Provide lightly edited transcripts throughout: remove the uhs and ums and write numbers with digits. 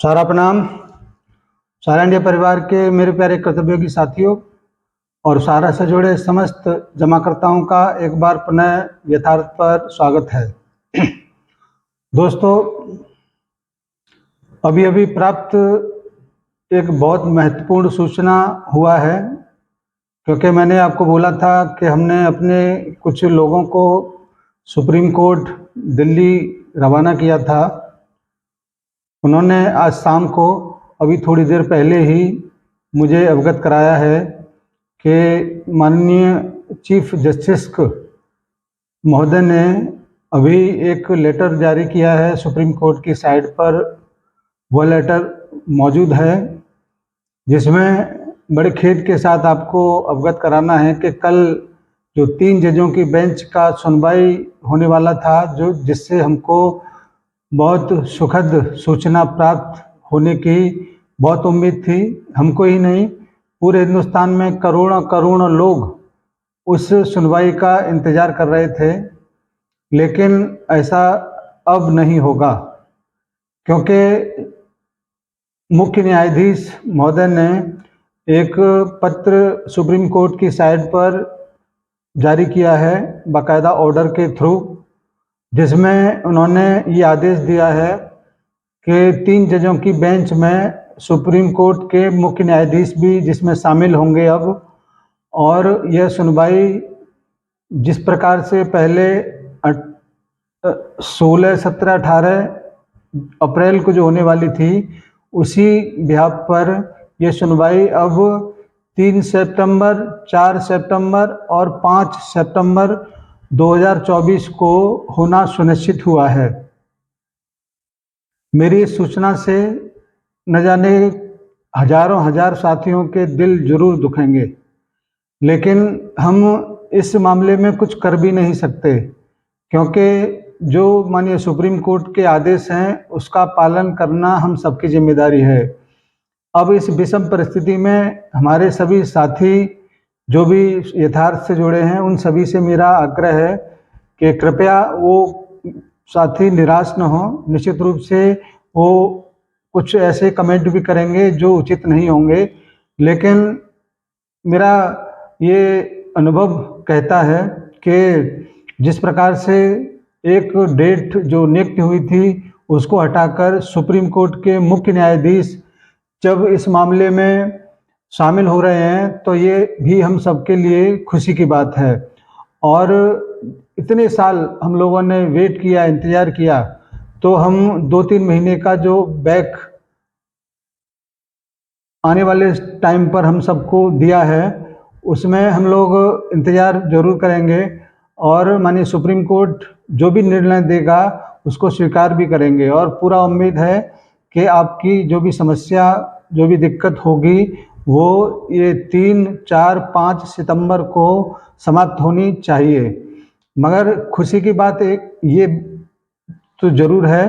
सारा प्रणाम। सारा इंडिया परिवार के मेरे प्यारे कर्तव्योगी साथियों और सारा से जुड़े समस्त जमाकर्ताओं का एक बार पुनः यथार्थ पर स्वागत है। दोस्तों, अभी अभी प्राप्त एक बहुत महत्वपूर्ण सूचना हुआ है, क्योंकि मैंने आपको बोला था कि हमने अपने कुछ लोगों को सुप्रीम कोर्ट दिल्ली रवाना किया था। उन्होंने आज शाम को अभी थोड़ी देर पहले ही मुझे अवगत कराया है कि माननीय चीफ जस्टिस महोदय ने अभी एक लेटर जारी किया है सुप्रीम कोर्ट की साइट पर। वह लेटर मौजूद है, जिसमें बड़े खेद के साथ आपको अवगत कराना है कि कल जो 3 जजों की बेंच का सुनवाई होने वाला था, जिससे हमको बहुत सुखद सूचना प्राप्त होने की बहुत उम्मीद थी। हमको ही नहीं, पूरे हिंदुस्तान में करोड़ों करोड़ों लोग उस सुनवाई का इंतज़ार कर रहे थे, लेकिन ऐसा अब नहीं होगा, क्योंकि मुख्य न्यायाधीश महोदय ने एक पत्र सुप्रीम कोर्ट की साइट पर जारी किया है बाकायदा ऑर्डर के थ्रू, जिसमें उन्होंने ये आदेश दिया है कि 3 जजों की बेंच में सुप्रीम कोर्ट के मुख्य न्यायाधीश भी जिसमें शामिल होंगे अब। और यह सुनवाई जिस प्रकार से पहले 16, 17, 18 अप्रैल को जो होने वाली थी, उसी बिहाफ पर यह सुनवाई अब 3 सितंबर, 4 सितंबर और 5 सितंबर 2024 को होना सुनिश्चित हुआ है। मेरी इस सूचना से न जाने हजारों हजार साथियों के दिल जरूर दुखेंगे, लेकिन हम इस मामले में कुछ कर भी नहीं सकते, क्योंकि जो माननीय सुप्रीम कोर्ट के आदेश हैं उसका पालन करना हम सबकी जिम्मेदारी है। अब इस विषम परिस्थिति में हमारे सभी साथी जो भी यथार्थ से जुड़े हैं, उन सभी से मेरा आग्रह है कि कृपया वो साथी निराश न हो। निश्चित रूप से वो कुछ ऐसे कमेंट भी करेंगे जो उचित नहीं होंगे, लेकिन मेरा ये अनुभव कहता है कि जिस प्रकार से एक डेट जो नियुक्त हुई थी उसको हटाकर सुप्रीम कोर्ट के मुख्य न्यायाधीश जब इस मामले में शामिल हो रहे हैं, तो ये भी हम सबके लिए खुशी की बात है। और इतने साल हम लोगों ने वेट किया, इंतज़ार किया, तो हम 2-3 महीने का जो बैक आने वाले टाइम पर हम सबको दिया है, उसमें हम लोग इंतज़ार ज़रूर करेंगे और माननीय सुप्रीम कोर्ट जो भी निर्णय देगा उसको स्वीकार भी करेंगे। और पूरा उम्मीद है कि आपकी जो भी समस्या, जो भी दिक्कत होगी, वो ये 3, 4, 5 सितंबर को समाप्त होनी चाहिए। मगर खुशी की बात एक ये तो ज़रूर है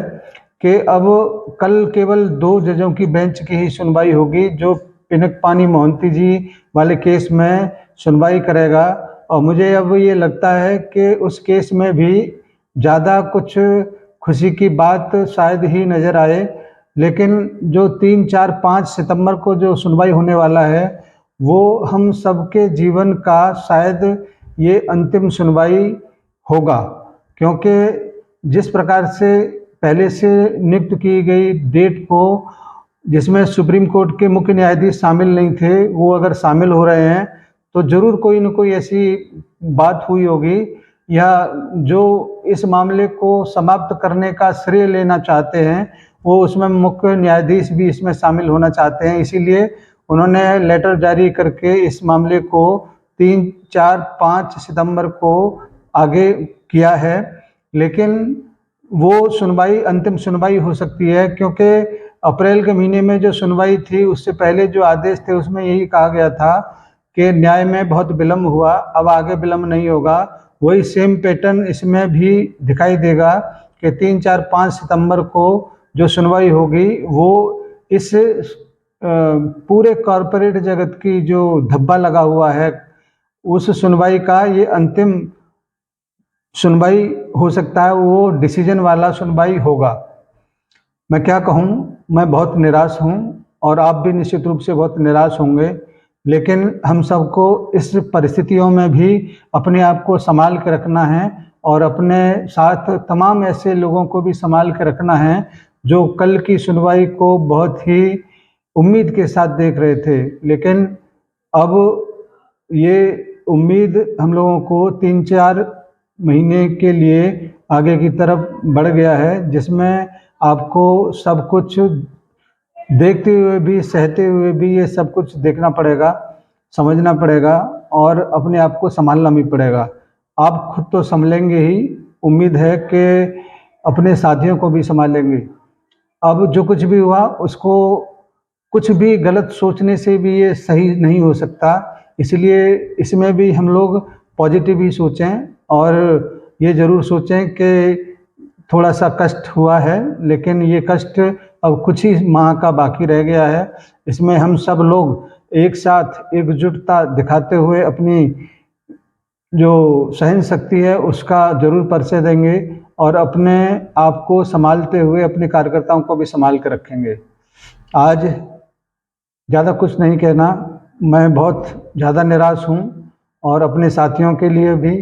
कि अब कल केवल 2 जजों की बेंच की ही सुनवाई होगी, जो पिनकपानी मोहंती जी वाले केस में सुनवाई करेगा। और मुझे अब ये लगता है कि उस केस में भी ज़्यादा कुछ खुशी की बात शायद ही नज़र आए, लेकिन जो 3, 4, 5 सितंबर को जो सुनवाई होने वाला है, वो हम सबके जीवन का शायद ये अंतिम सुनवाई होगा, क्योंकि जिस प्रकार से पहले से नियुक्त की गई डेट को, जिसमें सुप्रीम कोर्ट के मुख्य न्यायाधीश शामिल नहीं थे, वो अगर शामिल हो रहे हैं तो ज़रूर कोई न कोई ऐसी बात हुई होगी, या जो इस मामले को समाप्त करने का श्रेय लेना चाहते हैं वो उसमें मुख्य न्यायाधीश भी इसमें शामिल होना चाहते हैं। इसीलिए उन्होंने लेटर जारी करके इस मामले को 3, 4, 5 सितंबर को आगे किया है। लेकिन वो सुनवाई अंतिम सुनवाई हो सकती है, क्योंकि अप्रैल के महीने में जो सुनवाई थी उससे पहले जो आदेश थे उसमें यही कहा गया था कि न्याय में बहुत विलम्ब हुआ, अब आगे विलम्ब नहीं होगा। वही सेम पैटर्न इसमें भी दिखाई देगा कि 3, 4, 5 सितंबर को जो सुनवाई होगी वो इस पूरे कॉरपोरेट जगत की जो धब्बा लगा हुआ है उस सुनवाई का ये अंतिम सुनवाई हो सकता है, वो डिसीजन वाला सुनवाई होगा। मैं क्या कहूँ, मैं बहुत निराश हूँ और आप भी निश्चित रूप से बहुत निराश होंगे, लेकिन हम सबको इस परिस्थितियों में भी अपने आप को संभाल के रखना है और अपने साथ तमाम ऐसे लोगों को भी संभाल के रखना है जो कल की सुनवाई को बहुत ही उम्मीद के साथ देख रहे थे। लेकिन अब ये उम्मीद हम लोगों को 3-4 महीने के लिए आगे की तरफ बढ़ गया है, जिसमें आपको सब कुछ देखते हुए भी, सहते हुए भी ये सब कुछ देखना पड़ेगा, समझना पड़ेगा और अपने आप को संभालना भी पड़ेगा। आप खुद तो संभलेंगे ही, उम्मीद है कि अपने साथियों को भी संभालेंगे। अब जो कुछ भी हुआ उसको कुछ भी गलत सोचने से भी ये सही नहीं हो सकता, इसलिए इसमें भी हम लोग पॉजिटिव ही सोचें और ये ज़रूर सोचें कि थोड़ा सा कष्ट हुआ है, लेकिन ये कष्ट अब कुछ ही माह का बाकी रह गया है। इसमें हम सब लोग एक साथ एकजुटता दिखाते हुए अपनी जो सहन शक्ति है उसका ज़रूर परिचय देंगे और अपने आप को संभालते हुए अपने कार्यकर्ताओं को भी संभाल के रखेंगे। आज ज़्यादा कुछ नहीं कहना, मैं बहुत ज़्यादा निराश हूँ और अपने साथियों के लिए भी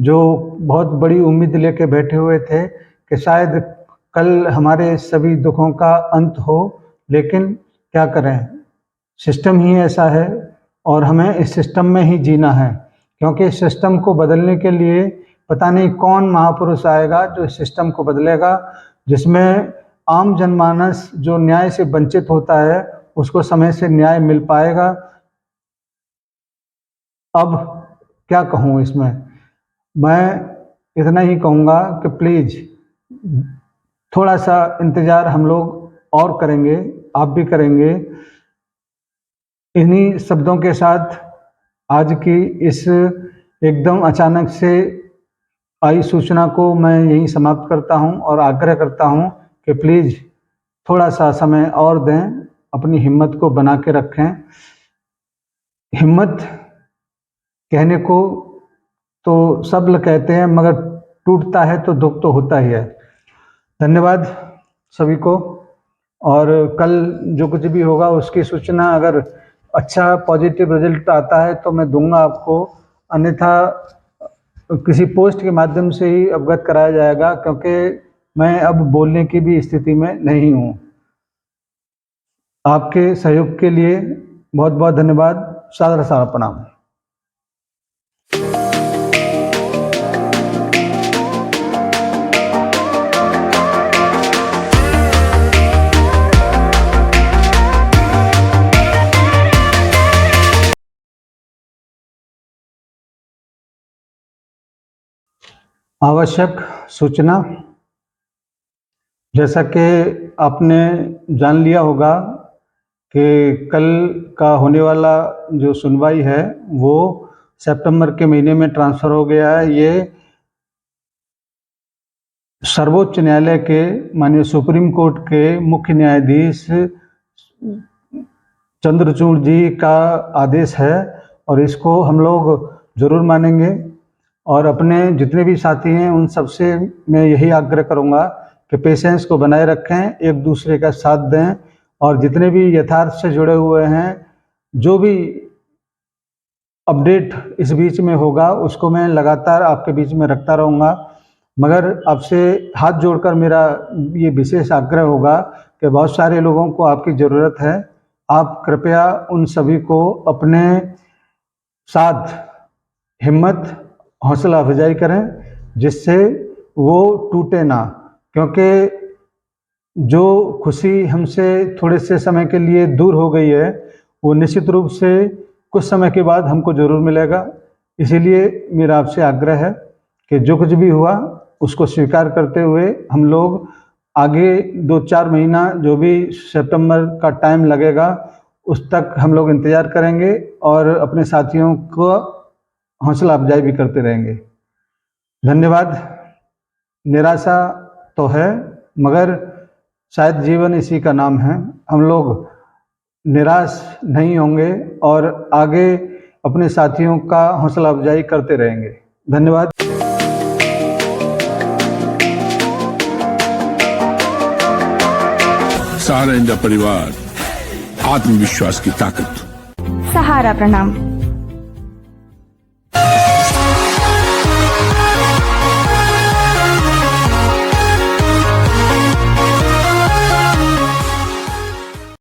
जो बहुत बड़ी उम्मीद लेके बैठे हुए थे कि शायद कल हमारे सभी दुखों का अंत हो, लेकिन क्या करें, सिस्टम ही ऐसा है और हमें इस सिस्टम में ही जीना है, क्योंकि इस सिस्टम को बदलने के लिए पता नहीं कौन महापुरुष आएगा जो इस सिस्टम को बदलेगा, जिसमें आम जनमानस जो न्याय से वंचित होता है उसको समय से न्याय मिल पाएगा। अब क्या कहूँ इसमें, मैं इतना ही कहूँगा कि प्लीज़ थोड़ा सा इंतज़ार हम लोग और करेंगे, आप भी करेंगे। इन्हीं शब्दों के साथ आज की इस एकदम अचानक से आई सूचना को मैं यहीं समाप्त करता हूं और आग्रह करता हूं कि प्लीज़ थोड़ा सा समय और दें, अपनी हिम्मत को बना के रखें। हिम्मत कहने को तो सब लोग कहते हैं, मगर टूटता है तो दुख तो होता ही है। धन्यवाद सभी को, और कल जो कुछ भी होगा उसकी सूचना अगर अच्छा पॉजिटिव रिजल्ट आता है तो मैं दूंगा आपको, अन्यथा किसी पोस्ट के माध्यम से ही अवगत कराया जाएगा, क्योंकि मैं अब बोलने की भी स्थिति में नहीं हूँ। आपके सहयोग के लिए बहुत बहुत धन्यवाद। सादर सारा प्रणाम। आवश्यक सूचना, जैसा कि आपने जान लिया होगा कि कल का होने वाला जो सुनवाई है वो सितंबर के महीने में ट्रांसफ़र हो गया है। ये सर्वोच्च न्यायालय के माननीय सुप्रीम कोर्ट के मुख्य न्यायाधीश चंद्रचूड़ जी का आदेश है और इसको हम लोग ज़रूर मानेंगे। और अपने जितने भी साथी हैं उन सबसे मैं यही आग्रह करूँगा कि पेशेंस को बनाए रखें, एक दूसरे का साथ दें, और जितने भी यथार्थ से जुड़े हुए हैं जो भी अपडेट इस बीच में होगा उसको मैं लगातार आपके बीच में रखता रहूँगा। मगर आपसे हाथ जोड़कर मेरा ये विशेष आग्रह होगा कि बहुत सारे लोगों को आपकी ज़रूरत है, आप कृपया उन सभी को अपने साथ हिम्मत हौसला अफजाई करें, जिससे वो टूटे ना, क्योंकि जो खुशी हमसे थोड़े से समय के लिए दूर हो गई है वो निश्चित रूप से कुछ समय के बाद हमको ज़रूर मिलेगा। इसीलिए मेरा आपसे आग्रह है कि जो कुछ भी हुआ उसको स्वीकार करते हुए हम लोग आगे 2-4 महीना जो भी सितंबर का टाइम लगेगा उस तक हम लोग इंतज़ार करेंगे और अपने साथियों को हौसला अफजाई भी करते रहेंगे। धन्यवाद। निराशा तो है, मगर शायद जीवन इसी का नाम है। हम लोग निराश नहीं होंगे और आगे अपने साथियों का हौसला अफजाई करते रहेंगे। धन्यवाद। सहारा इंडिया परिवार, आत्मविश्वास की ताकत। सहारा प्रणाम।